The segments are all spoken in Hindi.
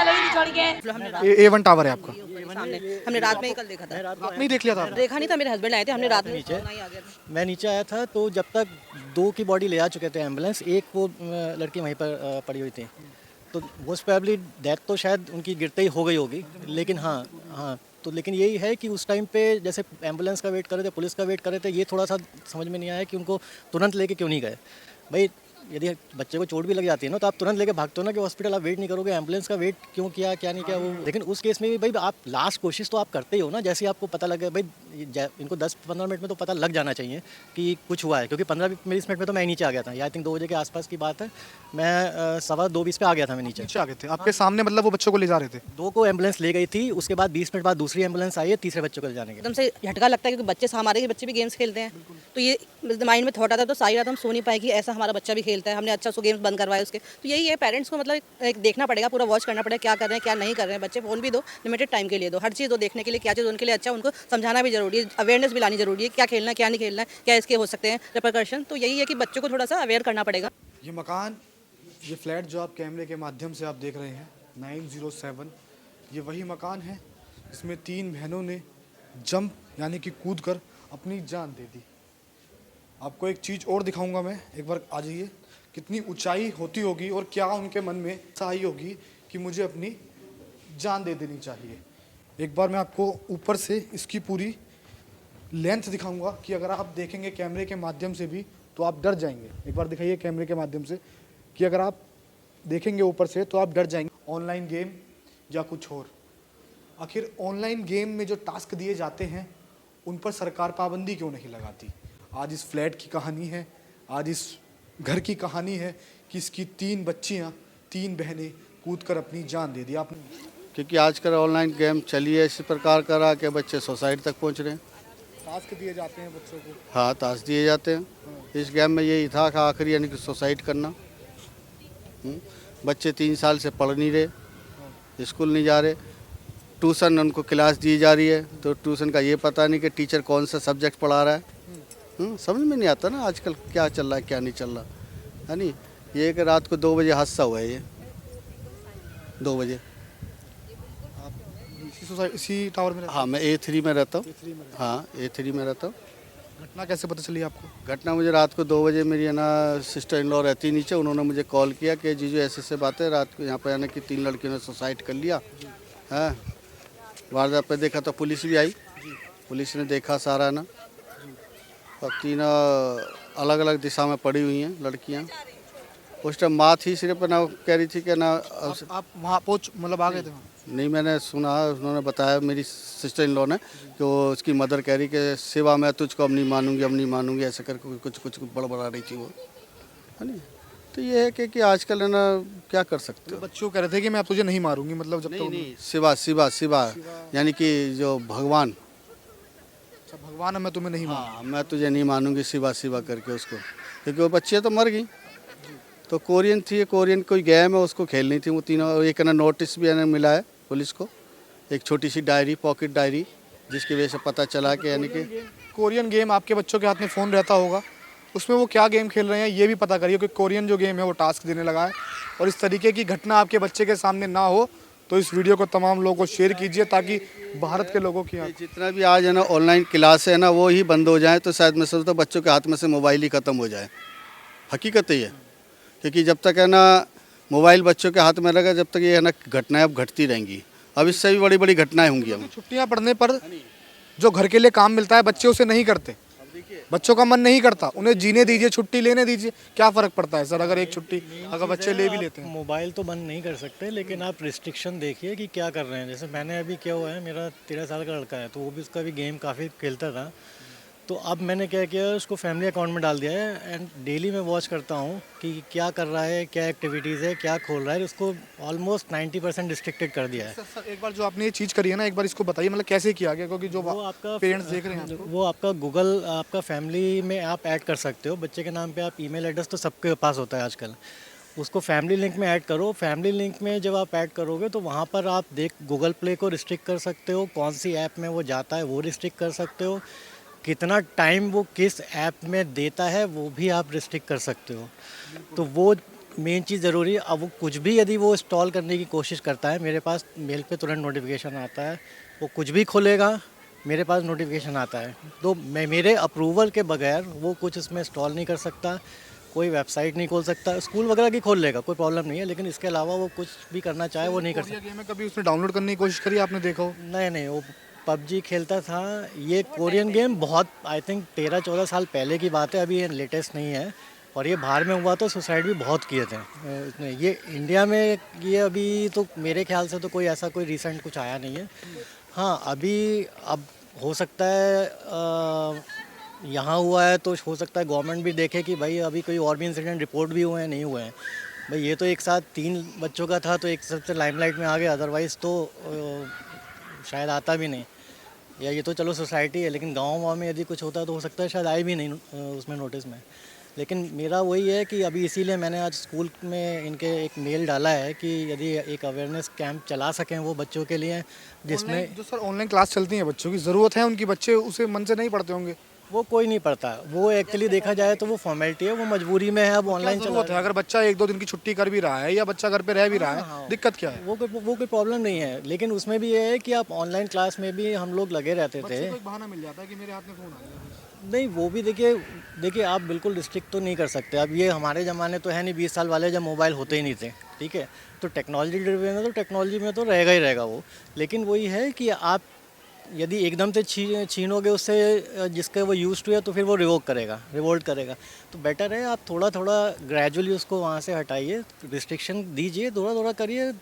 A1 टावर है आपका? सामने हमने रात में ही कल देखा था। रात में ही देख लिया था आपने? देखा नहीं था, मेरे हस्बैंड आए थे, हमने रात में नीचे सोना ही आ गया था। मैं नीचे आया था तो जब तक 2 की बॉडी ले आ चुके थे एम्बुलेंस, एक वो लड़की वहीं पर पड़ी हुई थी, तो मोस्ट प्रोबेबली डेथ तो शायद उनकी गिरते ही हो गई होगी, लेकिन हाँ तो लेकिन यही है कि उस टाइम पे जैसे एम्बुलेंस का वेट कर रहे थे, पुलिस का वेट कर रहे थे, ये थोड़ा सा समझ में नहीं आया कि उनको तुरंत लेके क्यों नहीं गए। भाई यदि बच्चे को चोट भी लग जाती है ना तो आप तुरंत लेके भागते हो ना कि हॉस्पिटल, आप वेट नहीं करोगे, एम्बुलेंस का वेट क्यों किया, क्या नहीं किया वो। लेकिन उस केस में भी भाई आप लास्ट कोशिश तो आप करते ही हो ना, जैसे ही आपको पता लगे भाई इनको 10-15 मिनट में तो पता लग जाना चाहिए कि कुछ हुआ है, क्योंकि 15-20 मिनट में तो मैं नीचे आ गया था, आई थिंक 2 बजे के आसपास की बात है, मैं 2:15 पे आ गया था मैं नीचे नीचे आ गए थे आपके सामने, मतलब वो बच्चों को ले जा रहे थे? 2 को एम्बुलेंस ले गई थी, उसके बाद 20 मिनट बाद दूसरी एम्बुलेंस आई है तीसरे बच्चों को ले जाने के। एकदम से झटका लगता है, क्योंकि बच्चे हमारे बच्चे भी गेम्स खेलते हैं, तो ये माइंड में थॉट आता है, तो सारी रात हम सो नहीं पाए कि ऐसा हमारा बच्चा भी खेलता है, हमने अच्छा उसको गेम्स बंद करवाए उसके। तो यही है, पेरेंट्स को मतलब एक देखना पड़ेगा, पूरा वॉच करना पड़ेगा, क्या कर रहे हैं क्या नहीं कर रहे हैं। बच्चे फ़ोन भी दो, लिमिटेड टाइम के लिए दो, हर चीज़ दो देखने के लिए, क्या चीज़ उनके लिए अच्छा, उनको समझाना भी जरूरी है, अवेयरनेस भी लानी जरूरी है, क्या खेलना है क्या नहीं खेलना है, क्या इसके हो सकते हैं रिपरकशन। तो यही है कि बच्चों को थोड़ा सा अवेयर करना पड़ेगा। ये मकान, ये फ्लैट जो आप कैमरे के माध्यम से आप देख रहे हैं 907, ये वही मकान है जिसमें 3 बहनों ने जंप यानी कि कूद कर अपनी जान दे दी। आपको एक चीज़ और दिखाऊंगा मैं, एक बार आ जाइए। कितनी ऊंचाई होती होगी और क्या उनके मन में सही होगी कि मुझे अपनी जान दे देनी चाहिए। एक बार मैं आपको ऊपर से इसकी पूरी लेंथ दिखाऊंगा कि अगर आप देखेंगे कैमरे के माध्यम से भी तो आप डर जाएंगे। एक बार दिखाइए कैमरे के माध्यम से कि अगर आप देखेंगे ऊपर से तो आप डर जाएंगे। ऑनलाइन गेम या कुछ और, आखिर ऑनलाइन गेम में जो टास्क दिए जाते हैं उन पर सरकार पाबंदी क्यों नहीं लगाती। आज इस फ्लैट की कहानी है, आज इस घर की कहानी है कि इसकी 3 बच्चियां, 3 बहनें कूद कर अपनी जान दे दी। आपने क्योंकि आजकल ऑनलाइन गेम चली है इसी प्रकार करा के बच्चे सुसाइड तक पहुंच रहे हैं। टास्क दिए जाते हैं बच्चों को। हाँ, टास्क दिए जाते हैं। इस गेम में यही था कि आखिरी यानी कि सुसाइड करना। बच्चे 3 साल से पढ़ नहीं रहे, स्कूल नहीं जा रहे, ट्यूशन उनको क्लास दी जा रही है, तो ट्यूशन का ये पता नहीं कि टीचर कौन सा सब्जेक्ट पढ़ा रहा है। समझ में नहीं आता ना आजकल क्या चल रहा है क्या नहीं चल रहा है नहीं। ये कि रात को 2 बजे हादसा हुआ है, ये 2 बजे। इसी टावर में? हाँ, मैं A3 में रहता हूँ। हाँ, A3 में रहता हूँ। घटना कैसे पता चली आपको? घटना मुझे रात को 2 बजे, मेरी है ना सिस्टर इन लॉ रहती नीचे, उन्होंने मुझे कॉल किया कि जीजू ऐसे बातें, रात को यहाँ पर आने की 3 लड़कियों ने सुसाइड कर लिया है। वारदात पे देखा तो पुलिस भी आई, पुलिस ने देखा सारा ना, और 3 अलग अलग दिशा में पड़ी हुई हैं लड़कियाँ। उस टाइम माँ थी सिर्फ ना, कह रही थी कि ना आप वहाँ पहुँच मतलब आ गए थे? नहीं, मैंने सुना, उन्होंने बताया मेरी सिस्टर इन लॉ ने कि वो उसकी मदर कह रही कि सिवा मैं तुझको अब नहीं मानूंगी, अब नहीं मानूंगी, ऐसे करके कुछ बड़बड़ा रही थी वो, है नहीं। तो ये है कि आजकल है ना क्या कर सकते हो। बच्चों कह रहे थे कि मैं तुझे नहीं मारूंगी, मतलब जब नहीं, सिवा यानी कि जो भगवान, भगवान है, मैं तुम्हें नहीं मारूंगा। हाँ, मैं तुझे नहीं मानूंगी सिवा करके उसको, क्योंकि वो बच्चियाँ तो मर गई। तो कोरियन थी, कोरियन कोई गेम है उसको खेलनी थी वो तीनों। एक ना नोटिस भी है मिला है पुलिस को, एक छोटी सी डायरी, पॉकेट डायरी, जिसकी वजह से पता चला कि यानी कि कोरियन गेम, आपके बच्चों के हाथ में फ़ोन रहता होगा, उसमें वो क्या गेम खेल रहे हैं ये भी पता करिए, क्योंकि कोरियन जो गेम है वो टास्क देने लगा है। और इस तरीके की घटना आपके बच्चे के सामने ना हो तो इस वीडियो को तमाम लोगों को शेयर कीजिए, ताकि भारत के लोगों की जितना भी आज है ना ऑनलाइन क्लास है ना वो ही बंद हो जाए तो शायद मैं सोचता हूँ बच्चों के हाथ में से मोबाइल ही ख़त्म हो जाए। हकीकत ही है, क्योंकि जब तक है ना मोबाइल बच्चों के हाथ में रहेगा, जब तक ये है ना घटनाएं अब घटती रहेंगी। अब इससे भी बड़ी बड़ी घटनाएं होंगी। हम छुट्टियां पढ़ने पर जो घर के लिए काम मिलता है बच्चे उसे नहीं करते, बच्चों का मन नहीं करता, उन्हें जीने दीजिए, छुट्टी लेने दीजिए, क्या फ़र्क पड़ता है सर अगर एक छुट्टी अगर बच्चे ले भी लेते हैं। मोबाइल तो बंद नहीं कर सकते, लेकिन आप रिस्ट्रिक्शन देखिए कि क्या कर रहे हैं। जैसे मैंने अभी क्या हुआ है, मेरा 13 साल का लड़का है, तो वो भी उसका भी गेम काफ़ी खेलता था, तो अब मैंने क्या किया, उसको फैमिली अकाउंट में डाल दिया है एंड डेली मैं वॉच करता हूँ कि क्या कर रहा है, क्या एक्टिविटीज़ है, क्या खोल रहा है। उसको ऑलमोस्ट 90% रिस्ट्रिक्टेड कर दिया है। सर एक बार जो आपने ये चीज़ करी है ना, एक बार इसको बताइए, मतलब कैसे किया गया, क्योंकि जो वो आपका पेरेंट्स देख रहे हैं वो आपका गूगल, आपका फैमिली में आप ऐड कर सकते हो, बच्चे के नाम पे आप ईमेल एड्रेस तो सबके पास होता है आजकल, उसको फैमिली लिंक में ऐड करो। फैमिली लिंक में जब आप ऐड करोगे तो वहाँ पर आप गूगल प्ले को रिस्ट्रिक्ट कर सकते हो, कौन सी ऐप में वो जाता है वो रिस्ट्रिक्ट कर सकते हो, कितना टाइम वो किस ऐप में देता है वो भी आप रिस्ट्रिक्ट कर सकते हो। तो मेन चीज़ ज़रूरी है। अब वो कुछ भी यदि वो इंस्टॉल करने की कोशिश करता है, मेरे पास मेल पे तुरंत नोटिफिकेशन आता है। वो कुछ भी खोलेगा, मेरे पास नोटिफिकेशन आता है। तो मैं मेरे अप्रूवल के बगैर वो कुछ इसमें इंस्टॉल नहीं कर सकता, कोई वेबसाइट नहीं खोल सकता। स्कूल वगैरह की खोल लेगा, कोई प्रॉब्लम नहीं है, लेकिन इसके अलावा वो कुछ भी करना चाहे वो नहीं कर सकता। कोरिया गेम है, कभी उसने डाउनलोड करने की कोशिश करी आपने देखा हो? नहीं नहीं, वो पबजी खेलता था। ये कोरियन गेम बहुत आई थिंक 13-14 साल पहले की बात है, अभी ये लेटेस्ट नहीं है। और ये बाहर में हुआ तो सुसाइड भी बहुत किए थे इसने। ये इंडिया में ये अभी तो मेरे ख्याल से तो कोई ऐसा कोई रिसेंट कुछ आया नहीं है। हाँ अभी अब हो सकता है यहाँ हुआ है तो हो सकता है गवर्नमेंट भी देखे कि भाई अभी कोई और भी इंसिडेंट रिपोर्ट भी हुए हैं नहीं हुए हैं। भाई ये तो एक साथ 3 बच्चों का था तो एक सबसे लाइमलाइट में आ गया, अदरवाइज़ तो शायद आता भी नहीं। या ये तो चलो सोसाइटी है, लेकिन गाँव में यदि कुछ होता है तो हो सकता है शायद आए भी नहीं उसमें नोटिस में। लेकिन मेरा वही है कि अभी इसीलिए मैंने आज स्कूल में इनके एक मेल डाला है कि यदि एक अवेयरनेस कैंप चला सकें वो बच्चों के लिए, जिसमें जो सर ऑनलाइन क्लास चलती है बच्चों की ज़रूरत है, उनकी बच्चे उसे मन से नहीं पढ़ते होंगे। वो कोई नहीं पढ़ता। वो एक्चुअली देखा जाए तो वो फॉर्मेलिटी है, वो मजबूरी में है। अब ऑनलाइन चला ज़रूरत है अगर बच्चा 1-2 दिन की छुट्टी कर भी रहा है या बच्चा घर पे रह भी रहा है, दिक्कत क्या है? वो कोई प्रॉब्लम नहीं है। लेकिन उसमें भी ये है कि आप ऑनलाइन क्लास में भी हम लोग लगे रहते थे। बच्चे को एक बहाना मिल जाता है कि मेरे हाथ में फ़ोन आ गया। नहीं वो भी देखिए आप बिल्कुल रिस्ट्रिक्ट तो नहीं कर सकते। अब ये हमारे ज़माने तो है नहीं, 20 साल वाले जब मोबाइल होते ही नहीं थे, ठीक है। तो टेक्नोलॉजी ड्रिवन है तो टेक्नोलॉजी में तो रहेगा ही रहेगा वो। लेकिन वही है कि आप यदि एकदम से छीनोगे उससे जिसका वो यूज टू है तो फिर वो रिवोल्ट करेगा। तो बेटर है आप थोड़ा थोड़ा ग्रेजुअली उसको वहाँ से हटाइए, रिस्ट्रिक्शन दीजिए, थोड़ा थोड़ा करिए,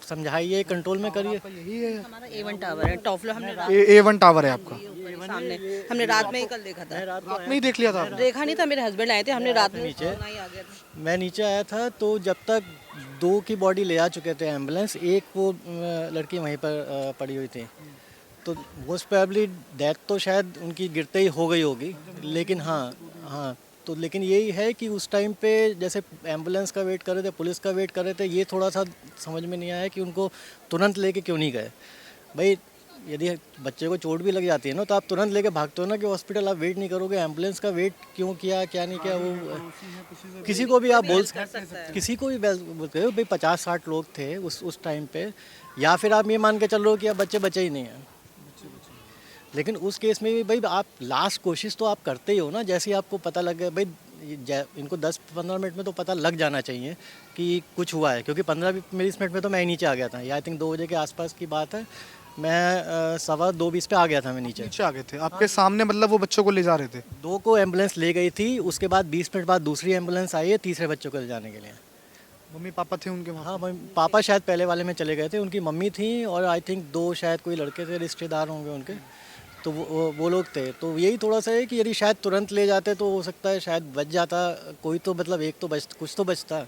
समझाइए, कंट्रोल में करिए। यही है हमारा A1 टावर है, टॉप फ्लोर। हमने रात A1 टावर है आपका? सामने हमने रात में ही कल देखा था। रात में ही देख लिया था आपने? देखा नहीं था, मेरे हस्बैंड आए थे, हमने रात में नीचे सोना ही आ गया था। मैं नीचे आया था तो जब तक 2 की बॉडी ले आ चुके थे एम्बुलेंस, एक वो लड़की वहीं पर पड़ी हुई थी। तो मोस्ट प्रोबेबली डेथ तो शायद उनकी गिरते ही हो गई होगी। लेकिन हाँ तो लेकिन यही है कि उस टाइम पे जैसे एम्बुलेंस का वेट कर रहे थे, पुलिस का वेट कर रहे थे, ये थोड़ा सा समझ में नहीं आया कि उनको तुरंत लेके क्यों नहीं गए। भाई यदि बच्चे को चोट भी लग जाती है ना तो आप तुरंत लेके भागते हो ना कि हॉस्पिटल, आप वेट नहीं करोगे। एम्बुलेंस का वेट क्यों किया, क्या नहीं किया, वो किसी को भी आप किसी को भी बोलते हो। भाई 50-60 लोग थे उस टाइम पे, या फिर आप ये मान के चल रहे हो कि अब बच्चे बचे ही नहीं हैं। लेकिन उस केस में भी भाई आप लास्ट कोशिश तो आप करते ही हो ना। जैसे ही आपको पता लग गया, भाई इनको 10-15 मिनट में तो पता लग जाना चाहिए कि कुछ हुआ है, क्योंकि 15-20 मिनट में तो मैं ही नीचे आ गया था। या आई थिंक 2 बजे के आसपास की बात है, मैं 2:15 पे आ गया था मैं नीचे आ गए थे आपके सामने, मतलब वो बच्चों को ले जा रहे थे? 2 को एम्बुलेंस ले गई थी, उसके बाद 20 मिनट बाद दूसरी एम्बुलेंस आई है तीसरे बच्चों को ले जाने के लिए। मम्मी पापा थे उनके वहाँ? हाँ पापा शायद पहले वाले में चले गए थे, उनकी मम्मी थी और आई थिंक 2 शायद कोई लड़के थे, रिश्तेदार होंगे उनके, तो वो लोग थे। तो यही थोड़ा सा है कि यदि शायद तुरंत ले जाते तो हो सकता है शायद बच जाता कोई, तो मतलब एक तो कुछ तो बचता।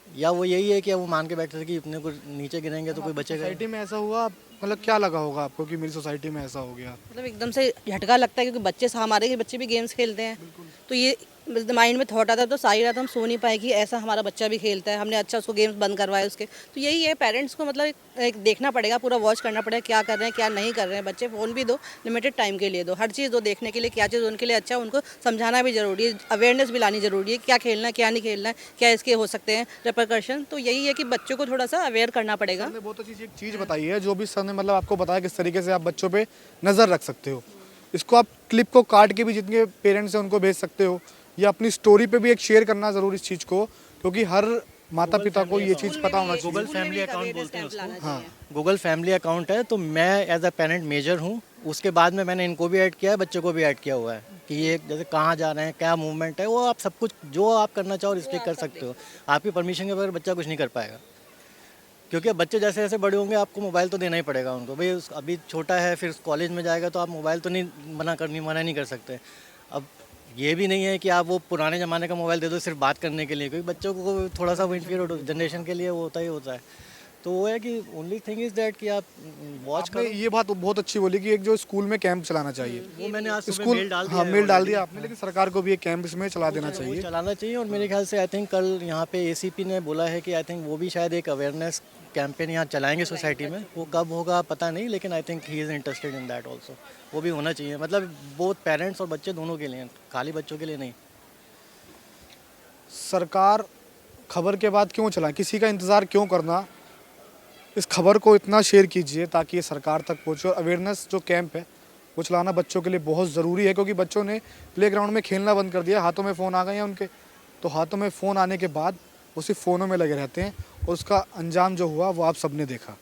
या वो यही है कि वो मान के बैठे थे कि अपने को नीचे गिरेंगे तो कोई बचेगा। सोसाइटी में ऐसा हुआ, मतलब क्या लगा होगा आपको कि मेरी सोसाइटी में ऐसा हो गया? मतलब एकदम से झटका लगता है, क्योंकि बच्चे हमारे के बच्चे भी गेम्स खेलते हैं, तो ये माइंड में थॉट आता है, तो सारी रात हम सो नहीं पाए कि ऐसा हमारा बच्चा भी खेलता है। हमने अच्छा उसको गेम्स बंद करवाए उसके। तो यही है, पेरेंट्स को मतलब एक देखना पड़ेगा, पूरा वॉच करना पड़ेगा क्या कर रहे हैं क्या नहीं कर रहे हैं बच्चे। फ़ोन भी दो, लिमिटेड टाइम के लिए दो, हर चीज़ दो देखने के लिए, क्या चीज़ उनके लिए अच्छा है उनको समझाना भी ज़रूरी है, अवेयरनेस भी लानी ज़रूरी है, क्या खेलना है क्या नहीं खेलना है, क्या इसके हो सकते हैं रिपरकशन। तो यही है कि बच्चों को थोड़ा सा अवेयर करना पड़ेगा। हमने बहुत अच्छी एक चीज़ बताई है, जो भी सर ने मतलब आपको बताया किस तरीके से आप बच्चों पे नज़र रख सकते हो। इसको आप क्लिप को काट के भी जितने पेरेंट्स हैं उनको भेज सकते हो, या अपनी स्टोरी पे भी एक शेयर करना ज़रूर इस चीज़ को, क्योंकि हर माता पिता को ये चीज़ पता होना चाहिए। गूगल फैमिली अकाउंट बोलते हैं उसको। हाँ गूगल फैमिली अकाउंट है, तो मैं एज अ पेरेंट मेजर हूँ। उसके बाद में मैंने इनको भी ऐड किया है, बच्चों को भी ऐड किया हुआ है कि ये जैसे कहाँ जा रहे हैं, क्या मूवमेंट है, वो आप सब कुछ जो आप करना चाहो रिस्ट्रिक्ट कर सकते हो। आपकी परमिशन के बगैर बच्चा कुछ नहीं कर पाएगा, क्योंकि अब बच्चे जैसे जैसे बड़े होंगे आपको मोबाइल तो देना ही पड़ेगा उनको। भाई अभी छोटा है, फिर कॉलेज में जाएगा तो आप मोबाइल तो मना नहीं कर सकते। अब ये भी नहीं है कि आप वो पुराने ज़माने का मोबाइल दे दो सिर्फ बात करने के लिए, क्योंकि बच्चों को थोड़ा सा वो इंटरफियर जनरेशन के लिए वो होता ही होता है। तो वो है कि ओनली थिंग इज़ दैट कि आप वॉच आपने ये बात बहुत अच्छी बोली कि एक जो स्कूल में कैंप चलाना चाहिए, वो मैंने आज सुबह स्कूल मेल डाल दिया हाँ है मेल डाल already। दिया आपने, लेकिन सरकार को भी एक कैंप इसमें चला देना वो चाहिए। चलाना चाहिए। और मेरे ख्याल से आई थिंक कल यहाँ पे एसीपी ने बोला है कि आई थिंक वो भी शायद एक अवेयरनेस कैंपेन यहाँ चलाएंगे सोसाइटी में। वो कब होगा पता नहीं, लेकिन I think he is interested in that also. वो भी होना चाहिए, मतलब बोथ पेरेंट्स और बच्चे दोनों के लिए, खाली बच्चों के लिए नहीं। सरकार खबर के बाद क्यों चलाएं, किसी का इंतज़ार क्यों करना। इस खबर को इतना शेयर कीजिए ताकि ये सरकार तक पहुँचे। और अवेयरनेस जो कैंप है वो चलाना बच्चों के लिए बहुत ज़रूरी है, क्योंकि बच्चों ने प्लेग्राउंड में खेलना बंद कर दिया, हाथों में फ़ोन आ गए हैं उनके। तो हाथों में फ़ोन आने के बाद वो सिर्फ फ़ोनों में लगे रहते हैं और उसका अंजाम जो हुआ वो आप सबने देखा।